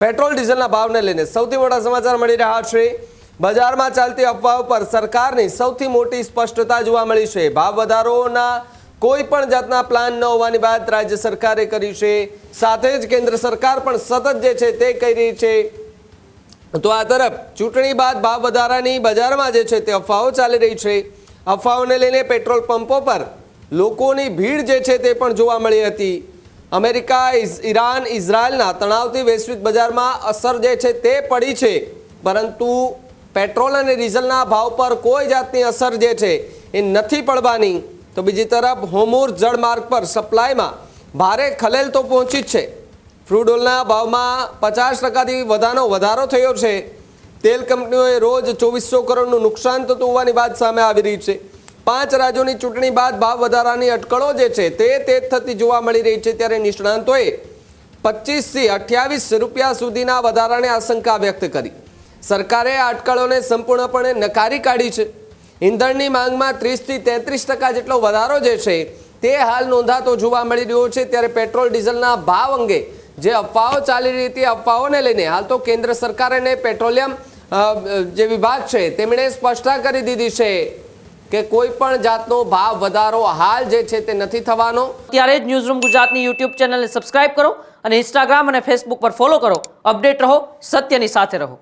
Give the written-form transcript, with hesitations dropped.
Petrol ડીઝલના ભાવને લઈને સૌથી મોટા સમાચાર મળી રહ્યા છે। બજારમાં ચાલતી અફવાઓ પર સરકારની સૌથી મોટી સ્પષ્ટતા જોવા મળી છે। ભાવ વધારોના કોઈ પણ જાતના પ્લાન ન હોવાની વાત રાજ્ય સરકારે કરી છે। સાથે જ કેન્દ્ર સરકાર પણ સતત જે છે તે કહી રહી છે। તો આ તરફ ચૂંટણી બાદ ભાવ વધારાની બજારમાં જે છે તે અફવાઓ ચાલી રહી છે। અફવાઓને લઈને પેટ્રોલ પંપો પર લોકોની ભીડ જે છે તે પણ જોવા મળી હતી। અમેરિકા, ઈરાન, ઇઝરાયલના તણાવથી વૈશ્વિક બજારમાં અસર જે છે તે પડી છે, પરંતુ પેટ્રોલ અને ડીઝલના ભાવ પર કોઈ જાતની અસર જે છે એ નથી પડવાની। તો બીજી તરફ હોર્મુઝ જળમાર્ગ પર સપ્લાયમાં ભારે ખલેલ તો પહોંચી જ છે। ક્રૂડ ઓઇલના ભાવમાં 50%થી વધારો થયો છે। તેલ કંપનીઓએ રોજ 2400 કરોડનું નુકસાન થતું હોવાની વાત સામે આવી રહી છે। 5 રાજ્યોની ચૂંટણી બાદ ભાવ વધારાની અટકળો જે છે તે તેજ થતી જોવા મળી રહી છે। ત્યારે નિષ્ણાંતોએ 25 થી 28 રૂપિયા સુધીના વધારાની આશંકા વ્યક્ત કરી। સરકારે આ અટકળોને સંપૂર્ણપણે નકારી કાઢી છે। ઈંધણની માંગમાં 30 થી 33% જેટલો વધારો જે છે તે હાલ નોંધાતો જોવા મળી રહ્યો છે। ત્યારે પેટ્રોલ ડીઝલના ભાવ અંગે જે અફવાઓ ચાલી રહી હતી, અફવાઓને લઈને હાલ તો કેન્દ્ર સરકાર અને પેટ્રોલિયમ જે વિભાગ છે તેમણે સ્પષ્ટતા કરી દીધી છે કે કોઈ પણ જાતનો ભાવ વધારો હાલ જે છે તે નથી થવાનો। ત્યારે જ ન્યૂઝરૂમ ગુજરાતની યુટ્યુબ ચેનલને સબસ્ક્રાઇબ કરો અને ઇન્સ્ટાગ્રામ અને ફેસબુક પર ફોલો કરો। અપડેટ રહો, સત્યની સાથે રહો।